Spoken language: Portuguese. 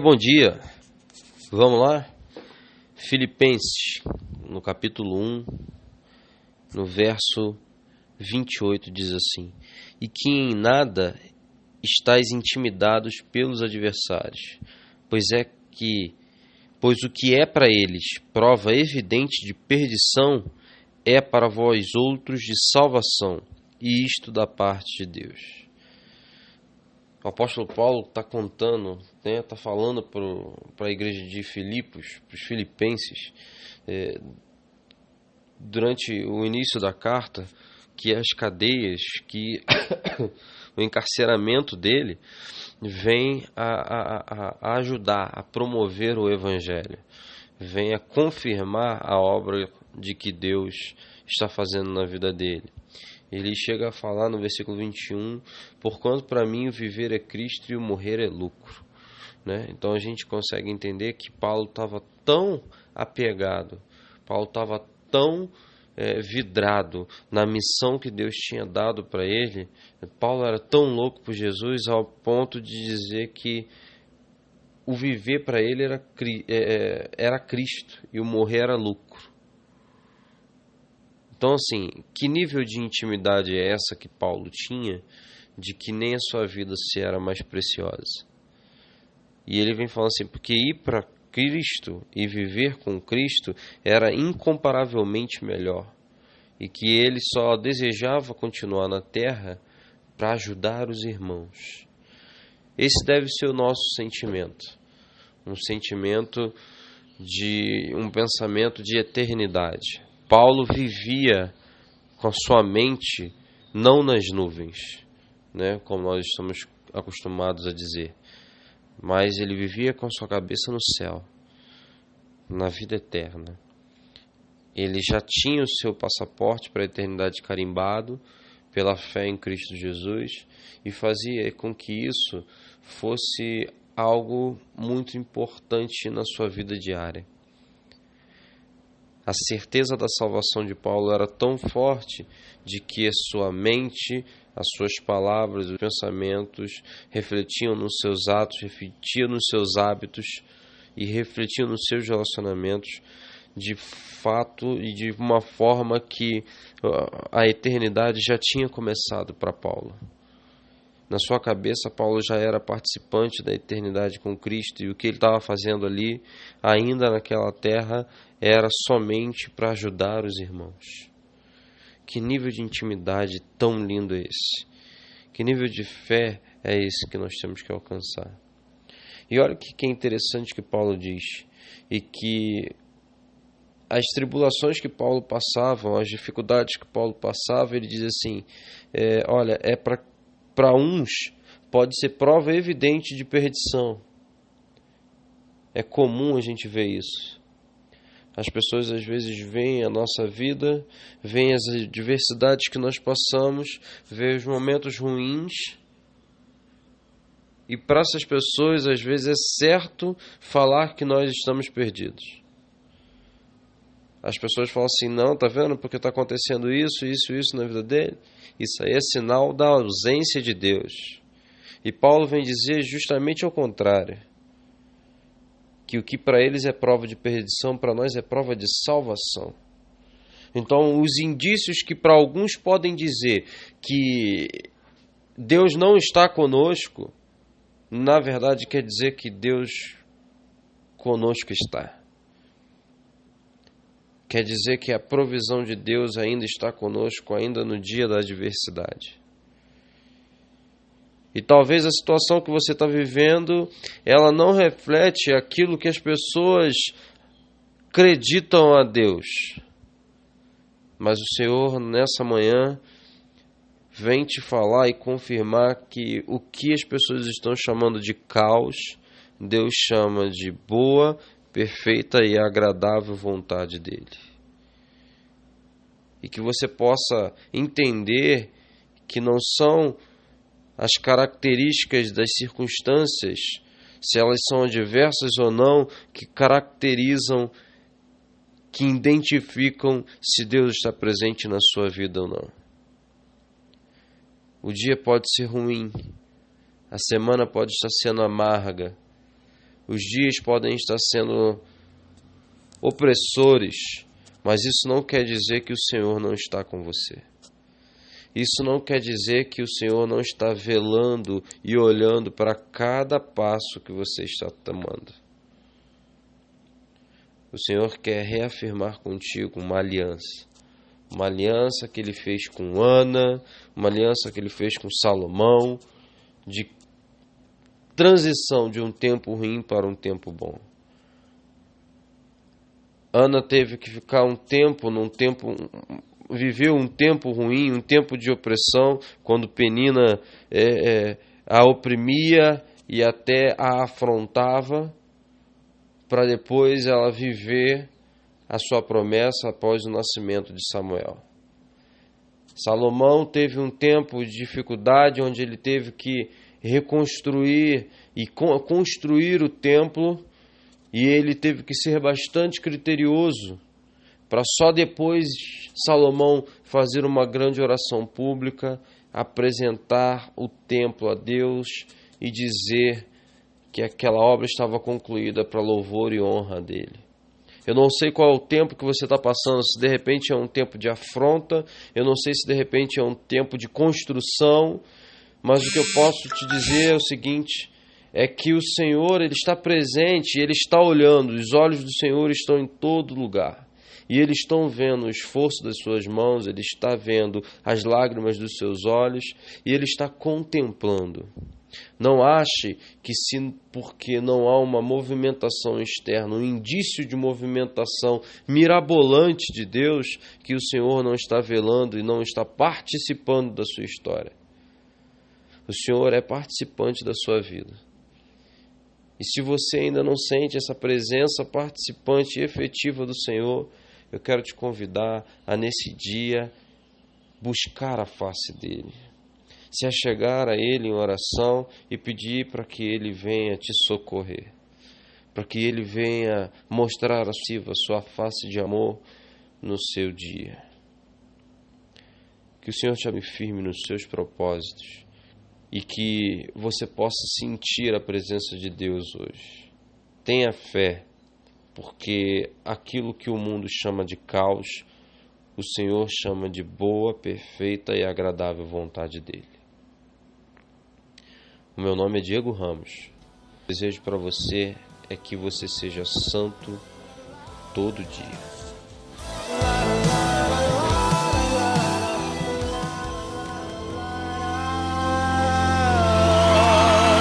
Bom dia. Vamos lá? Filipenses, no capítulo 1, no verso 28, diz assim: E que em nada estáis intimidados pelos adversários, pois o que é para eles prova evidente de perdição, é para vós outros de salvação, e isto da parte de Deus. O apóstolo Paulo está contando, está falando para a igreja de Filipos, para os filipenses, durante o início da carta, que as cadeias, que o encarceramento dele vem a ajudar, a promover o evangelho, vem a confirmar a obra de que Deus está fazendo na vida dele. Ele chega a falar no versículo 21, porquanto para mim o viver é Cristo e o morrer é lucro. Né? Então a gente consegue entender que Paulo estava tão apegado, Paulo estava tão vidrado na missão que Deus tinha dado para ele. Paulo era tão louco por Jesus ao ponto de dizer que o viver para ele era Cristo e o morrer era lucro. Então, assim, que nível de intimidade é essa que Paulo tinha, de que nem a sua vida se era mais preciosa? E ele vem falando assim, porque ir para Cristo e viver com Cristo era incomparavelmente melhor, e que ele só desejava continuar na terra para ajudar os irmãos. Esse deve ser o nosso sentimento, um sentimento de um pensamento de eternidade. Paulo vivia com a sua mente não nas nuvens, né, como nós estamos acostumados a dizer, mas ele vivia com a sua cabeça no céu, na vida eterna. Ele já tinha o seu passaporte para a eternidade carimbado pela fé em Cristo Jesus e fazia com que isso fosse algo muito importante na sua vida diária. A certeza da salvação de Paulo era tão forte de que a sua mente, as suas palavras, os pensamentos refletiam nos seus atos, refletiam nos seus hábitos e refletiam nos seus relacionamentos de fato e de uma forma que a eternidade já tinha começado para Paulo. Na sua cabeça, Paulo já era participante da eternidade com Cristo, e o que ele estava fazendo ali, ainda naquela terra, era somente para ajudar os irmãos. Que nível de intimidade tão lindo é esse? Que nível de fé é esse que nós temos que alcançar? E olha o que é interessante que Paulo diz, e que as tribulações que Paulo passava, as dificuldades que Paulo passava, ele diz assim, olha, para uns pode ser prova evidente de perdição. É comum a gente ver isso. As pessoas às vezes veem a nossa vida, veem as adversidades que nós passamos, veem os momentos ruins, e para essas pessoas às vezes é certo falar que nós estamos perdidos. As pessoas falam assim, não, tá vendo porque está acontecendo isso na vida dele? Isso aí é sinal da ausência de Deus. E Paulo vem dizer justamente ao contrário, que o que para eles é prova de perdição, para nós é prova de salvação. Então, os indícios que para alguns podem dizer que Deus não está conosco, na verdade quer dizer que Deus conosco está. Quer dizer que a provisão de Deus ainda está conosco, ainda no dia da adversidade. E talvez a situação que você está vivendo, ela não reflete aquilo que as pessoas acreditam a Deus. Mas o Senhor, nessa manhã, vem te falar e confirmar que o que as pessoas estão chamando de caos, Deus chama de boa, perfeita e agradável vontade dele. E que você possa entender que não são as características das circunstâncias, se elas são adversas ou não, que caracterizam, que identificam se Deus está presente na sua vida ou não. O dia pode ser ruim, a semana pode estar sendo amarga, os dias podem estar sendo opressores, mas isso não quer dizer que o Senhor não está com você. Isso não quer dizer que o Senhor não está velando e olhando para cada passo que você está tomando. O Senhor quer reafirmar contigo uma aliança que Ele fez com Ana, uma aliança que Ele fez com Salomão, de transição de um tempo ruim para um tempo bom. Ana teve que ficar viveu um tempo ruim, um tempo de opressão, quando Penina a oprimia e até a afrontava, para depois ela viver a sua promessa após o nascimento de Samuel. Salomão teve um tempo de dificuldade, onde ele teve que reconstruir e construir o templo, e ele teve que ser bastante criterioso, para só depois Salomão fazer uma grande oração pública, apresentar o templo a Deus e dizer que aquela obra estava concluída para louvor e honra dele. Eu não sei qual é o tempo que você está passando, se de repente é um tempo de afronta, eu não sei se de repente é um tempo de construção, mas o que eu posso te dizer é o seguinte, é que o Senhor, Ele está presente, Ele está olhando, os olhos do Senhor estão em todo lugar. E eles estão vendo o esforço das suas mãos, Ele está vendo as lágrimas dos seus olhos, e Ele está contemplando. Não ache que porque não há uma movimentação externa, um indício de movimentação mirabolante de Deus, que o Senhor não está velando e não está participando da sua história. O Senhor é participante da sua vida. E se você ainda não sente essa presença participante e efetiva do Senhor, eu quero te convidar a, nesse dia, buscar a face dEle. Se achegar a Ele em oração e pedir para que Ele venha te socorrer, para que Ele venha mostrar a sua face de amor no seu dia. Que o Senhor te abençoe firme nos seus propósitos e que você possa sentir a presença de Deus hoje. Tenha fé, porque aquilo que o mundo chama de caos, o Senhor chama de boa, perfeita e agradável vontade dEle. O meu nome é Diego Ramos. O desejo para você é que você seja santo todo dia.